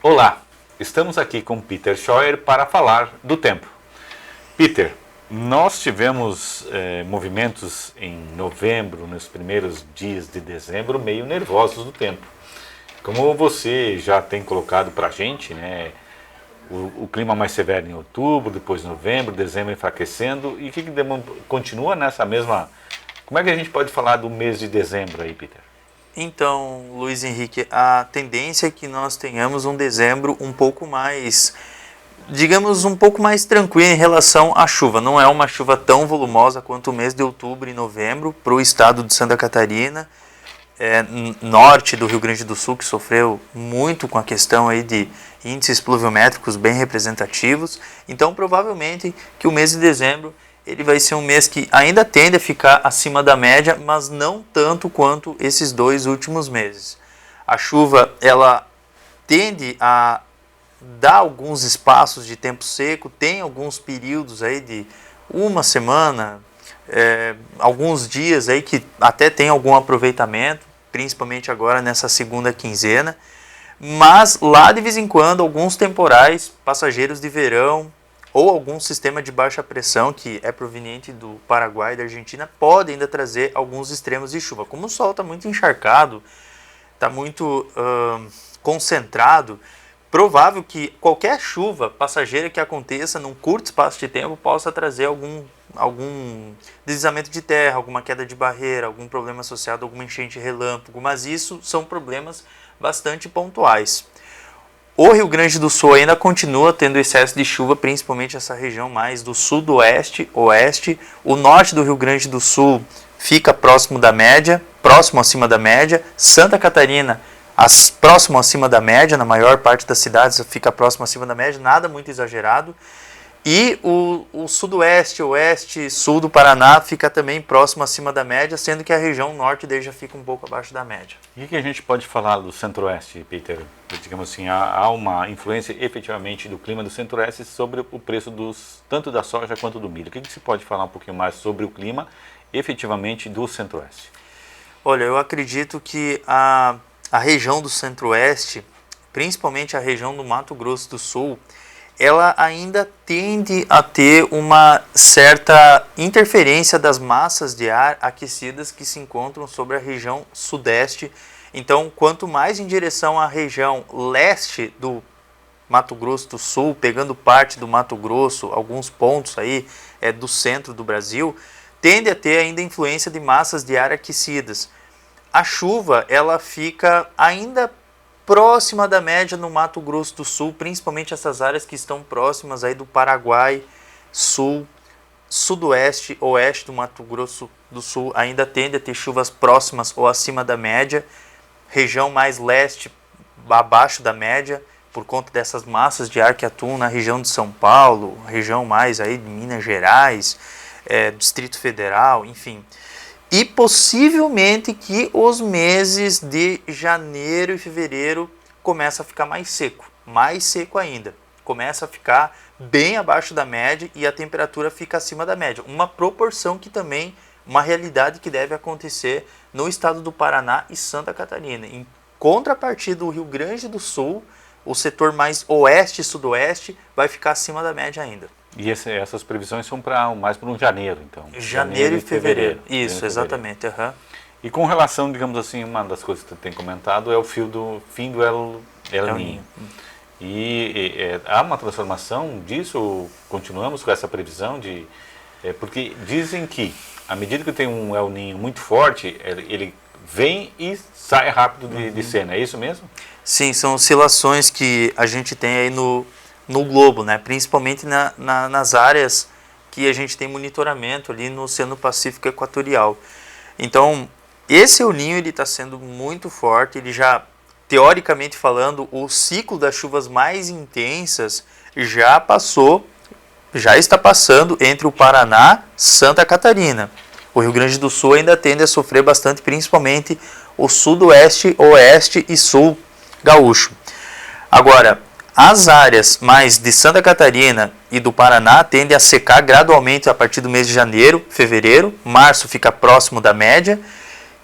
Olá, estamos aqui com Peter Scheuer para falar do tempo. Peter, nós tivemos movimentos em novembro, nos primeiros dias de dezembro, meio nervosos do tempo. Como você já tem colocado para a gente, né, o clima mais severo em outubro, depois novembro, dezembro enfraquecendo, e que continua nessa mesma... Como é que a gente pode falar do mês de dezembro aí, Peter? Então, Luiz Henrique, a tendência é que nós tenhamos um dezembro um pouco mais, digamos, um pouco mais tranquilo em relação à chuva. Não é uma chuva tão volumosa quanto o mês de outubro e novembro para o estado de Santa Catarina, norte do Rio Grande do Sul, que sofreu muito com a questão aí de índices pluviométricos bem representativos. Então, provavelmente que o mês de dezembro ele vai ser um mês que ainda tende a ficar acima da média, mas não tanto quanto esses dois últimos meses. A chuva, ela tende a dar alguns espaços de tempo seco, tem alguns períodos aí de uma semana, alguns dias aí que até tem algum aproveitamento, principalmente agora nessa segunda quinzena, mas lá de vez em quando alguns temporais passageiros de verão, ou algum sistema de baixa pressão que é proveniente do Paraguai e da Argentina pode ainda trazer alguns extremos de chuva. Como o sol está muito encharcado, está muito concentrado, provável que qualquer chuva passageira que aconteça num curto espaço de tempo possa trazer algum deslizamento de terra, alguma queda de barreira, algum problema associado a alguma enchente relâmpago, mas isso são problemas bastante pontuais. O Rio Grande do Sul ainda continua tendo excesso de chuva, principalmente essa região mais do sudoeste, oeste. O norte do Rio Grande do Sul fica próximo da média, próximo acima da média. Santa Catarina, próximo acima da média, na maior parte das cidades fica próximo acima da média, nada muito exagerado. E o sudoeste, oeste, sul do Paraná fica também próximo acima da média, sendo que a região norte dele já fica um pouco abaixo da média. E o que a gente pode falar do centro-oeste, Peter? Digamos assim, há uma influência efetivamente do clima do centro-oeste sobre o preço tanto da soja quanto do milho. O que se pode falar um pouquinho mais sobre o clima efetivamente do centro-oeste? Olha, eu acredito que a região do centro-oeste, principalmente a região do Mato Grosso do Sul, ela ainda tende a ter uma certa interferência das massas de ar aquecidas que se encontram sobre a região sudeste. Então, quanto mais em direção à região leste do Mato Grosso do Sul, pegando parte do Mato Grosso, alguns pontos aí do centro do Brasil, tende a ter ainda influência de massas de ar aquecidas. A chuva, ela fica ainda próxima da média no Mato Grosso do Sul, principalmente essas áreas que estão próximas aí do Paraguai, sul, sudoeste, oeste do Mato Grosso do Sul, ainda tende a ter chuvas próximas ou acima da média. Região mais leste, abaixo da média, por conta dessas massas de ar que atuam na região de São Paulo, região mais aí de Minas Gerais, Distrito Federal, enfim. E possivelmente que os meses de janeiro e fevereiro começa a ficar mais seco ainda. Começa a ficar bem abaixo da média e a temperatura fica acima da média. Uma proporção que também, uma realidade que deve acontecer no estado do Paraná e Santa Catarina. Em contrapartida do Rio Grande do Sul, o setor mais oeste e sudoeste vai ficar acima da média ainda. E essas previsões são mais para um janeiro, então? Janeiro e fevereiro. Isso, exatamente. Uhum. E com relação, digamos assim, uma das coisas que você tem comentado é o fim do El Niño. E há uma transformação disso? Ou continuamos com essa previsão? Porque dizem que, à medida que tem um El Niño muito forte, ele vem e sai rápido de cena. É isso mesmo? Sim, são oscilações que a gente tem aí no globo, né? Principalmente nas áreas que a gente tem monitoramento ali no Oceano Pacífico Equatorial. Então, esse El Niño está sendo muito forte, ele já, teoricamente falando, o ciclo das chuvas mais intensas já está passando entre o Paraná e Santa Catarina. O Rio Grande do Sul ainda tende a sofrer bastante, principalmente o sudoeste, oeste e sul gaúcho. Agora, as áreas mais de Santa Catarina e do Paraná tendem a secar gradualmente a partir do mês de janeiro, fevereiro. Março fica próximo da média,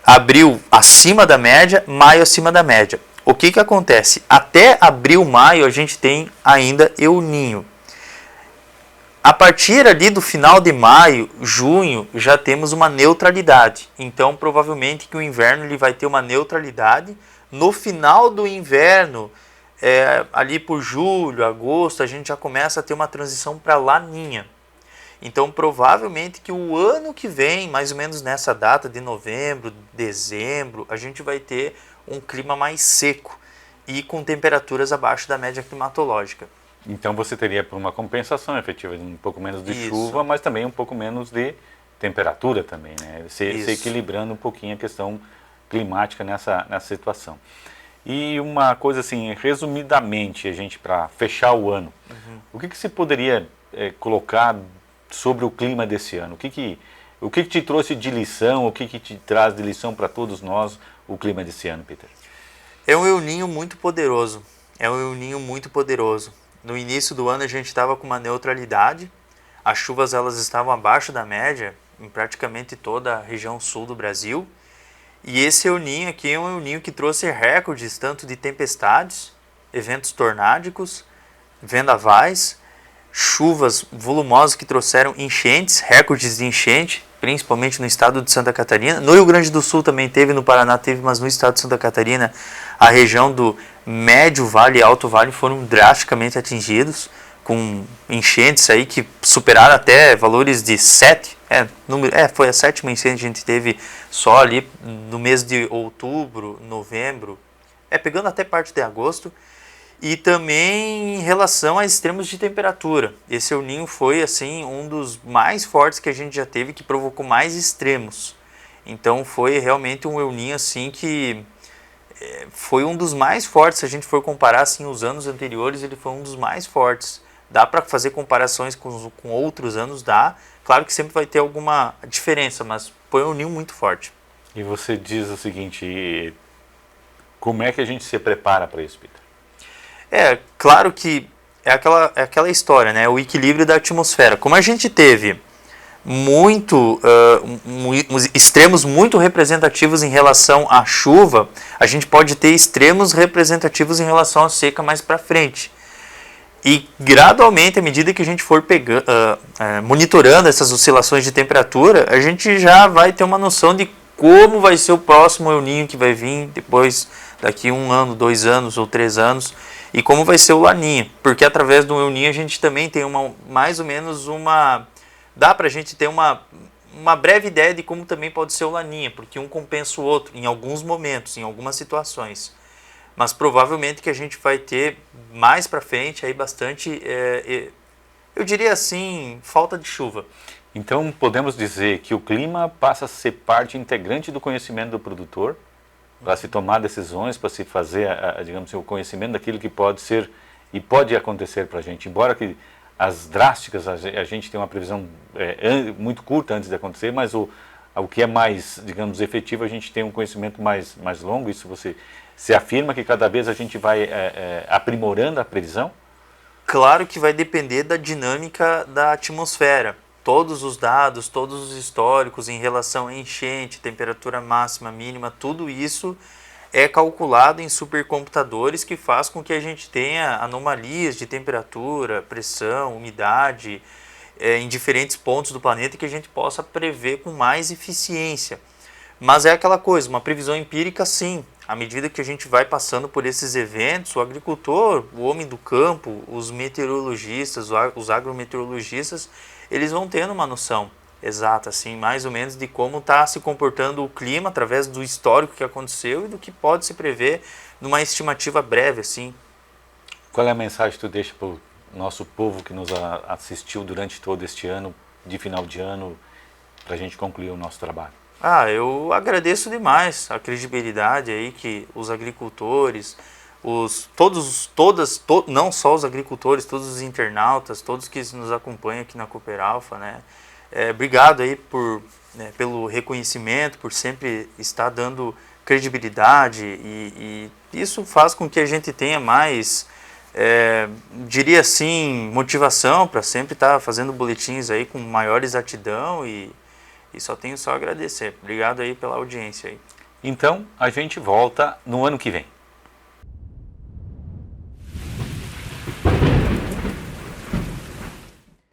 abril acima da média, maio acima da média. O que que acontece? Até abril, maio, a gente tem ainda El Ninho. A partir ali do final de maio, junho, já temos uma neutralidade. Então, provavelmente que o inverno ele vai ter uma neutralidade. No final do inverno, ali por julho, agosto, a gente já começa a ter uma transição para Laninha. Então, provavelmente que o ano que vem, mais ou menos nessa data de novembro, dezembro, a gente vai ter um clima mais seco e com temperaturas abaixo da média climatológica. Então você teria por uma compensação efetiva, um pouco menos de Isso. chuva, mas também um pouco menos de temperatura também, né? Se equilibrando um pouquinho a questão climática nessa situação. E uma coisa assim, resumidamente, a gente para fechar o ano, o que se poderia colocar sobre o clima desse ano? O que te trouxe de lição, o que te traz de lição para todos nós o clima desse ano, Peter? É um El Ninho muito poderoso. É um El Ninho muito poderoso. No início do ano a gente estava com uma neutralidade. As chuvas elas estavam abaixo da média em praticamente toda a região sul do Brasil. E esse El Ninho aqui é um El Ninho que trouxe recordes tanto de tempestades, eventos tornádicos, vendavais, chuvas volumosas que trouxeram enchentes, recordes de enchente, principalmente no estado de Santa Catarina. No Rio Grande do Sul também teve, no Paraná teve, mas no estado de Santa Catarina a região do Médio Vale e Alto Vale foram drasticamente atingidos, com enchentes aí que superaram até valores de 7. Foi a 7ª enchente que a gente teve só ali no mês de outubro, novembro, pegando até parte de agosto. E também em relação a extremos de temperatura. Esse El Ninho foi assim um dos mais fortes que a gente já teve, que provocou mais extremos. Então foi realmente um El Ninho assim que foi um dos mais fortes. Se a gente for comparar assim os anos anteriores, ele foi um dos mais fortes. Dá para fazer comparações com outros anos, dá. Claro que sempre vai ter alguma diferença, mas foi um El Ninho muito forte. E você diz o seguinte, como é que a gente se prepara para isso, Peter? Claro que é aquela história, né? O equilíbrio da atmosfera. Como a gente teve extremos muito representativos em relação à chuva, a gente pode ter extremos representativos em relação à seca mais para frente. E gradualmente, à medida que a gente for monitorando essas oscilações de temperatura, a gente já vai ter uma noção de como vai ser o próximo El Ninho que vai vir depois, daqui 1 ano, 2 anos ou 3 anos, e como vai ser o Laninha, porque através do El Ninho a gente também tem dá pra gente ter uma breve ideia de como também pode ser o Laninha, porque um compensa o outro em alguns momentos, em algumas situações. Mas provavelmente que a gente vai ter mais para frente aí bastante, eu diria assim, falta de chuva. Então podemos dizer que o clima passa a ser parte integrante do conhecimento do produtor, para se tomar decisões, para se fazer, digamos assim, o conhecimento daquilo que pode ser e pode acontecer para a gente. Embora que as drásticas, a gente tem uma previsão muito curta antes de acontecer, mas o que é mais, digamos, efetivo, a gente tem um conhecimento mais longo. Isso se afirma que cada vez a gente vai aprimorando a previsão? Claro que vai depender da dinâmica da atmosfera. Todos os dados, todos os históricos em relação a enchente, temperatura máxima, mínima, tudo isso é calculado em supercomputadores que faz com que a gente tenha anomalias de temperatura, pressão, umidade em diferentes pontos do planeta e que a gente possa prever com mais eficiência. Mas é aquela coisa, uma previsão empírica sim. À medida que a gente vai passando por esses eventos, o agricultor, o homem do campo, os meteorologistas, os agrometeorologistas, eles vão tendo uma noção exata, assim, mais ou menos, de como está se comportando o clima através do histórico que aconteceu e do que pode se prever numa estimativa breve, assim. Qual é a mensagem que tu deixa para o nosso povo que nos assistiu durante todo este ano, de final de ano, para a gente concluir o nosso trabalho? Eu agradeço demais a credibilidade aí que os agricultores, não só os agricultores, todos os internautas, todos que nos acompanham aqui na Cooper Alpha, né? Obrigado aí pelo reconhecimento, por sempre estar dando credibilidade e isso faz com que a gente tenha mais, diria assim, motivação para sempre estar fazendo boletins aí com maior exatidão e só tenho a agradecer. Obrigado aí pela audiência aí. Então, a gente volta no ano que vem.